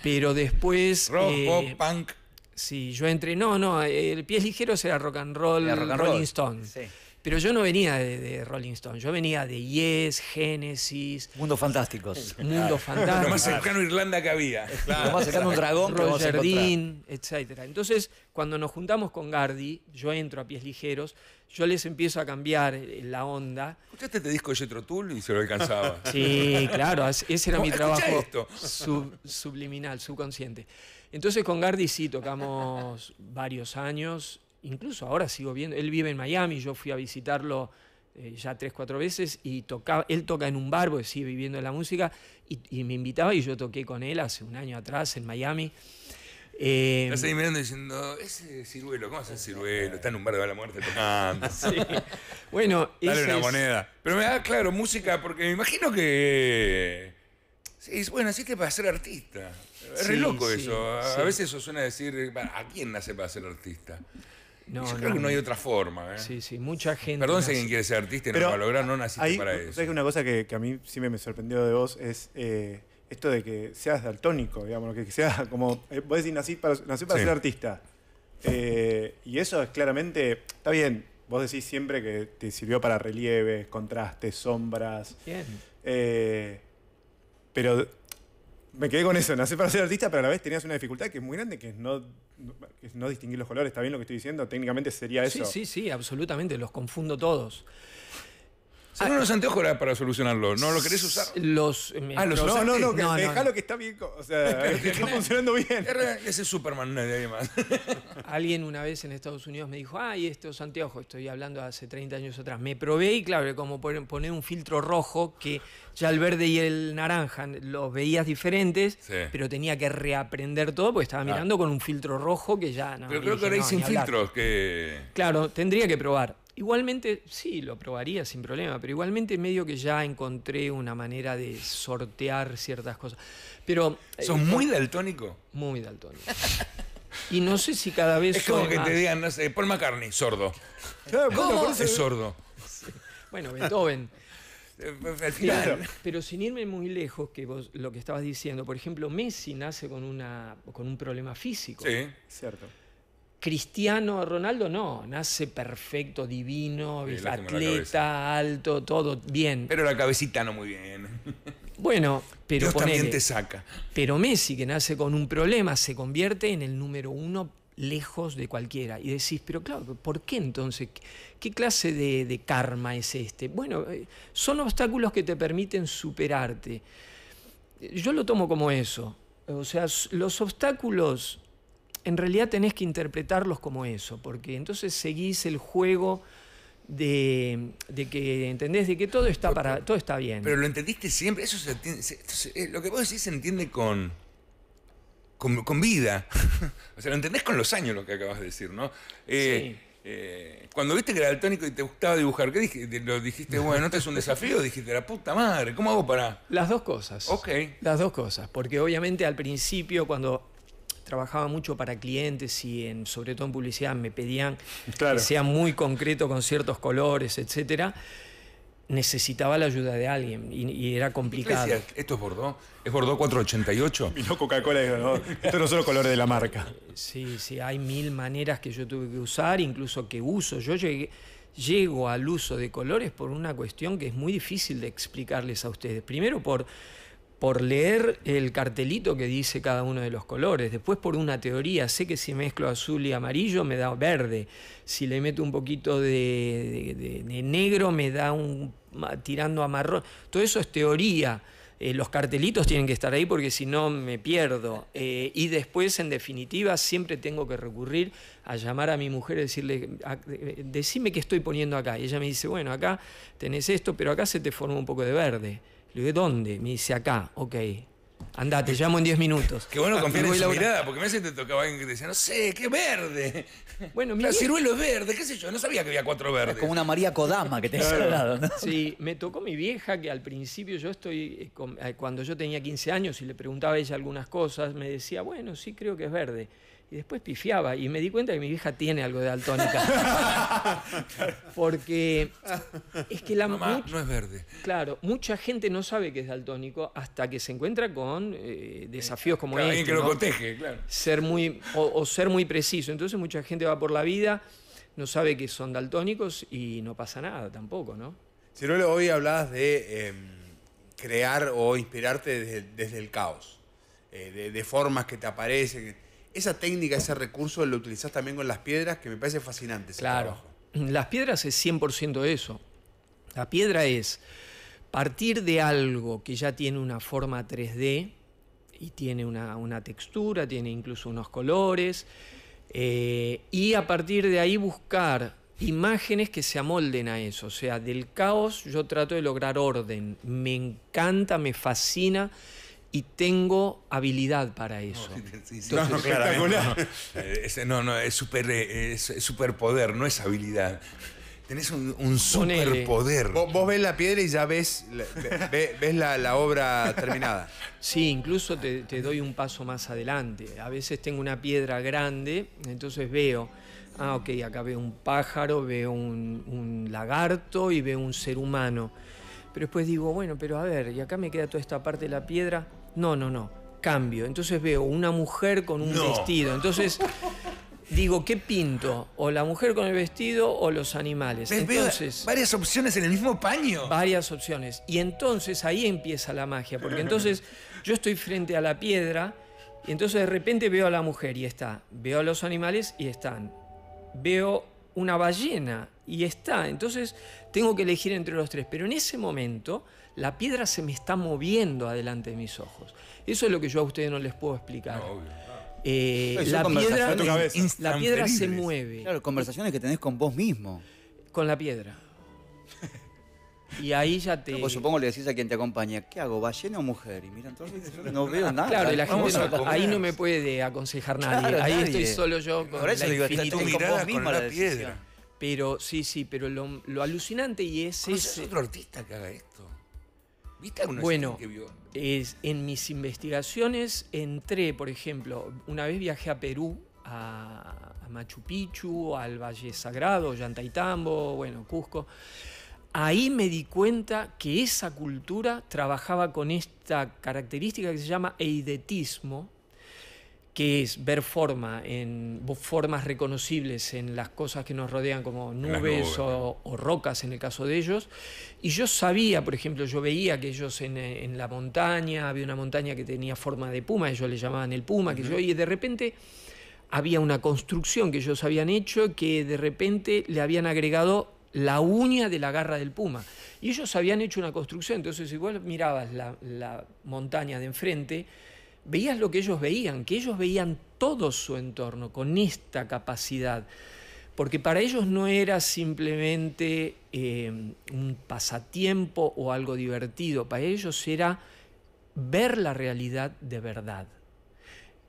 Pero después... Rock, pop, punk. Sí, yo entré... No, el Pies Ligeros era rock and roll, Rolling Stone. Sí. Pero yo no venía de Rolling Stone, yo venía de Yes, Genesis, Mundos fantásticos. Mundo Lo Fantástico, más cercano a Irlanda que había. Lo más cercano a un dragón que vamos a Roger encontrar. Dean, etc. Entonces, cuando nos juntamos con Gardi, yo entro a Pies Ligeros, yo les empiezo a cambiar la onda. ¿Escuchaste este disco de Jethro Tull y se lo alcanzaba? Sí, claro, ese era mi ¿Escuchá trabajo esto? subliminal, subconsciente. Entonces con Gardi sí tocamos varios años, incluso ahora sigo viendo, él vive en Miami, yo fui a visitarlo ya 3, 4 veces y él toca en un bar, porque sigue viviendo la música, y me invitaba y yo toqué con él hace un año atrás en Miami. Estás ahí mirando diciendo, ese ciruelo, ¿cómo es el ciruelo? Está en un bar de la muerte tocando. Sí. Bueno, Dale ese una es- moneda. Pero me da claro música porque me imagino que. Sí, bueno, naciste para ser artista. Es re Sí, loco sí, eso. A sí. veces eso suena a decir, ¿a quién nace para ser artista? No, Yo creo que no hay otra forma. ¿eh? Sí, sí, mucha gente. Perdón si nace- alguien quiere ser artista y no lo va a lograr, no naciste ahí, para ¿sabes eso. que una cosa que a mí sí me sorprendió de vos es esto de que seas daltónico, digamos, que sea como, vos decís, nací para Sí. ser artista. Y eso es claramente, está bien, vos decís siempre que te sirvió para relieves, contrastes, sombras, Bien. pero me quedé con eso, nací para ser artista, pero a la vez tenías una dificultad que es muy grande, que es no distinguir los colores. ¿Está bien lo que estoy diciendo? Técnicamente sería Sí, eso. sí, sí, absolutamente, los confundo todos. Según los anteojos era para solucionarlo. ¿No lo querés usar? Los No, que No, no, dejalo que está bien, o sea, está funcionando bien. Ese es Superman, nadie más. Alguien una vez en Estados Unidos me dijo, ay, estos anteojos, estoy hablando de hace 30 años atrás. Me probé y claro, como poner un filtro rojo que ya el verde y el naranja los veías diferentes, Sí. pero tenía que reaprender todo porque estaba mirando con un filtro rojo que ya no. Pero y creo que dije, ahora hay no, sin ni hablar. filtros que. Claro, tendría que probar. Igualmente, sí, lo probaría sin problema, pero igualmente medio que ya encontré una manera de sortear ciertas cosas. Pero ¿Sos muy daltónico? muy daltónico. Y no sé si cada vez Es como soy que más. te digan, no sé, Paul McCartney, sordo. Claro, bueno, ¿Cómo? por eso- Es sordo. Bueno, Beethoven. Al final. Pero sin irme muy lejos, que vos lo que estabas diciendo, por ejemplo, Messi nace con un problema físico. Sí. Cierto. Cristiano Ronaldo no, nace perfecto, divino, Sí, lástima la atleta, cabeza. alto, todo bien. Pero la cabecita no muy bien. Bueno, pero Dios también ponele, te saca. pero Messi, que nace con un problema, se convierte en el número 1 lejos de cualquiera. Y decís, pero claro, ¿por qué entonces? ¿Qué clase de karma es este? Bueno, son obstáculos que te permiten superarte. Yo lo tomo como eso. O sea, los obstáculos, en realidad tenés que interpretarlos como eso, porque entonces seguís el juego de que, ¿entendés? De que todo está bien. Pero lo entendiste siempre. Eso se entiende. Lo que vos decís se entiende con vida. O sea, lo entendés con los años lo que acabas de decir, ¿no? Sí. Cuando viste que era daltónico y te gustaba dibujar, ¿qué dijiste? ¿Lo dijiste, bueno, este es un desafío? Dijiste, la puta madre, ¿cómo hago para...? Las dos cosas. Ok. Las dos cosas. Porque obviamente al principio, cuando trabajaba mucho para clientes y sobre todo en publicidad me pedían Claro. que sea muy concreto con ciertos colores, etcétera, necesitaba la ayuda de alguien y era ¿Qué complicado. decías? ¿Esto es Bordeaux? ¿Es Bordeaux 488? Y no Coca-Cola dijo, no, esto no son los colores de la marca. Sí, sí, hay 1000 maneras que yo tuve que usar, incluso que uso. Yo llego al uso de colores por una cuestión que es muy difícil de explicarles a ustedes. Primero por leer el cartelito que dice cada uno de los colores, después por una teoría, sé que si mezclo azul y amarillo me da verde, si le meto un poquito de negro me da tirando a marrón, todo eso es teoría. Los cartelitos tienen que estar ahí porque si no me pierdo. Y después, en definitiva, siempre tengo que recurrir a llamar a mi mujer y decirle, decime qué estoy poniendo acá. Y ella me dice, bueno, acá tenés esto, pero acá se te forma un poco de verde. Le digo, ¿dónde? Me dice, acá, ok. Andá, te llamo en 10 minutos. Qué bueno confiar Y en voy su Laura. mirada, porque me hace que te tocaba alguien que te decía, no sé, qué verde. Bueno, Claro, mi ciruelo es verde, qué sé yo, no sabía que había 4 verdes. Es como una María Kodama que tenés al lado, ¿no? Sí, me tocó mi vieja que al principio cuando yo tenía 15 años y le preguntaba a ella algunas cosas, me decía, bueno, sí creo que es verde. Y después pifiaba y me di cuenta que mi vieja tiene algo de daltónica. Porque es que Mamá, no es verde. claro, mucha gente no sabe que es daltónico hasta que se encuentra con desafíos como Claro, alguien este. que lo ¿no? protege, claro. Ser muy preciso. Entonces mucha gente va por la vida no sabe que son daltónicos y no pasa nada tampoco, ¿no? Ciruelo, hoy hablabas de crear o inspirarte desde el caos, de formas que te aparecen. Esa técnica, ese recurso lo utilizás también con las piedras, que me parece fascinante. Ese Claro. trabajo. Las piedras es 100% eso. La piedra es partir de algo que ya tiene una forma 3D y tiene una textura, tiene incluso unos colores, y a partir de ahí buscar imágenes que se amolden a eso. O sea, del caos yo trato de lograr orden. Me encanta, me fascina y tengo habilidad para eso. No, claramente. No, es superpoder, no es habilidad. Tenés un superpoder. Vos ves la piedra y ya ves la obra terminada. Sí, incluso te doy un paso más adelante. A veces tengo una piedra grande, entonces veo, ok, acá veo un pájaro, veo un lagarto y veo un ser humano. Pero después digo, bueno, pero a ver, y acá me queda toda esta parte de la piedra. No, cambio. Entonces veo una mujer con un vestido. Entonces digo, ¿qué pinto? ¿O la mujer con el vestido o los animales? Entonces, varias opciones en el mismo paño. varias opciones. Y entonces ahí empieza la magia, porque entonces yo estoy frente a la piedra y entonces de repente veo a la mujer y está. Veo a los animales y están. Veo una ballena y está. Entonces tengo que elegir entre los tres. Pero en ese momento la piedra se me está moviendo adelante de mis ojos. Eso es lo que yo a ustedes no les puedo explicar. No, obvio. La piedra se mueve. Claro, conversaciones que tenés con vos mismo. Con la piedra. Y ahí ya te... Pues supongo le decís a quien te acompaña, ¿qué hago, ballena o mujer? Y mira, entonces yo no veo nada. Claro, y la gente Vamos a comer. ahí no me puede aconsejar nadie. Claro, ahí nadie. estoy solo yo con Por eso la digo, infinita... Tu con mirada vos misma con la la decisión. piedra. Pero sí, pero lo alucinante y es ¿Conoces ese... otro artista que haga esto? ¿Viste alguna Bueno, escena que vio? en mis investigaciones entré, por ejemplo, una vez viajé a Perú, a Machu Picchu, al Valle Sagrado, Ollantaytambo, bueno, Cusco. Ahí me di cuenta que esa cultura trabajaba con esta característica que se llama eidetismo, que es ver formas reconocibles en las cosas que nos rodean, como nubes o rocas en el caso de ellos. Y yo sabía, por ejemplo, yo veía que ellos en la montaña, había una montaña que tenía forma de puma, ellos le llamaban el puma, y de repente había una construcción que ellos habían hecho que de repente le habían agregado la uña de la garra del puma. Y ellos habían hecho una construcción, entonces igual mirabas la montaña de enfrente, veías lo que ellos veían, que ellos veían todo su entorno con esta capacidad, porque para ellos no era simplemente un pasatiempo o algo divertido, para ellos era ver la realidad de verdad,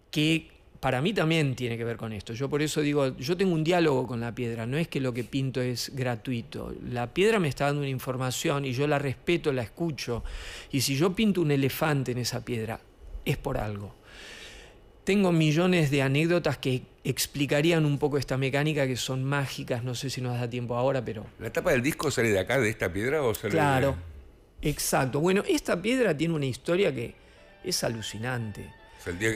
que para mí también tiene que ver con esto. Yo por eso digo, yo tengo un diálogo con la piedra, no es que lo que pinto es gratuito. La piedra me está dando una información y yo la respeto, la escucho, y si yo pinto un elefante en esa piedra, es por algo. Tengo millones de anécdotas que explicarían un poco esta mecánica, que son mágicas, no sé si nos da tiempo ahora, pero... ¿La tapa del disco sale de acá, de esta piedra, o sale Claro, exacto. Bueno, esta piedra tiene una historia que es alucinante.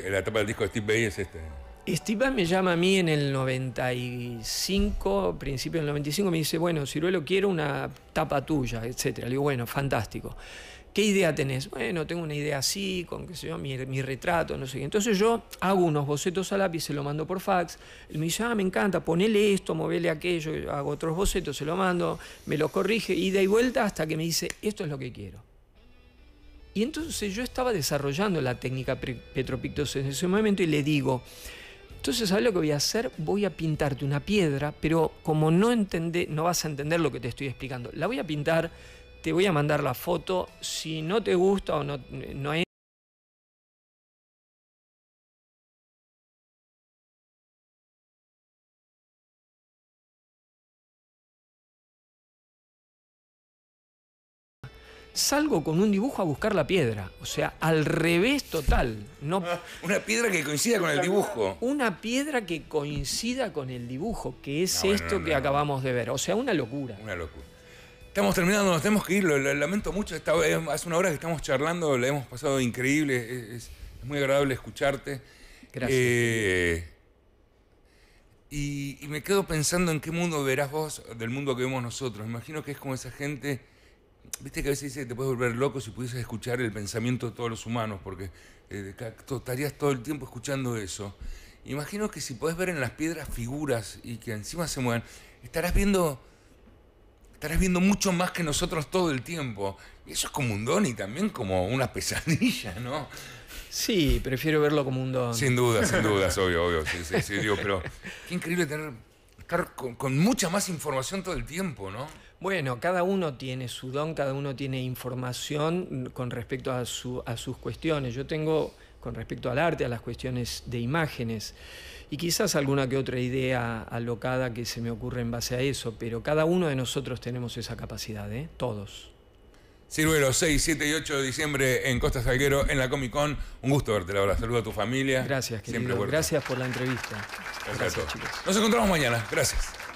La tapa del disco de Steve Vai es este. Steve Vai me llama a mí en el 95, principio del 95, me dice, bueno, Ciruelo, quiero una tapa tuya, etcétera. Le digo, bueno, fantástico. ¿Qué idea tenés? Bueno, tengo una idea así, con qué sé yo, mi retrato, no sé qué. Entonces yo hago unos bocetos a lápiz, se lo mando por fax. Él me dice, me encanta, ponele esto, movele aquello. Yo hago otros bocetos, se lo mando, me lo corrige, ida y vuelta, hasta que me dice, esto es lo que quiero. Y entonces yo estaba desarrollando la técnica Petropictos en ese momento y le digo, entonces, ¿sabes lo que voy a hacer? Voy a pintarte una piedra, pero como no vas a entender lo que te estoy explicando. La voy a pintar, te voy a mandar la foto, si no te gusta o no es... Salgo con un dibujo a buscar la piedra, o sea, al revés total. No, Una piedra que coincida con el dibujo. una piedra que coincida con el dibujo, que es No, esto que acabamos de ver. O sea, una locura. Una locura. Estamos terminando, nos tenemos que ir, lo lamento mucho. Hace una hora que estamos charlando, la hemos pasado increíble, es muy agradable escucharte. Gracias. Y me quedo pensando en qué mundo verás vos del mundo que vemos nosotros. Me imagino que es como esa gente, viste que a veces dice que te puedes volver loco si pudieses escuchar el pensamiento de todos los humanos, porque estarías todo el tiempo escuchando eso. Imagino que si podés ver en las piedras figuras y que encima se muevan, estarás viendo mucho más que nosotros todo el tiempo. Y eso es como un don y también como una pesadilla, ¿no? Sí, prefiero verlo como un don. Sin duda, obvio. Sí, digo, pero qué increíble estar con mucha más información todo el tiempo, ¿no? Bueno, cada uno tiene su don, cada uno tiene información con respecto a sus cuestiones. Yo tengo, con respecto al arte, a las cuestiones de imágenes, y quizás alguna que otra idea alocada que se me ocurre en base a eso, pero cada uno de nosotros tenemos esa capacidad, ¿eh? Todos. Ciruelo, 6, 7 y 8 de diciembre en Costa Salguero, en la Comic Con. Un gusto verte, la verdad. Saludo a tu familia. Gracias, querido. Siempre Gracias por la entrevista. Gracias a todos. Chicos. Nos encontramos mañana. Gracias.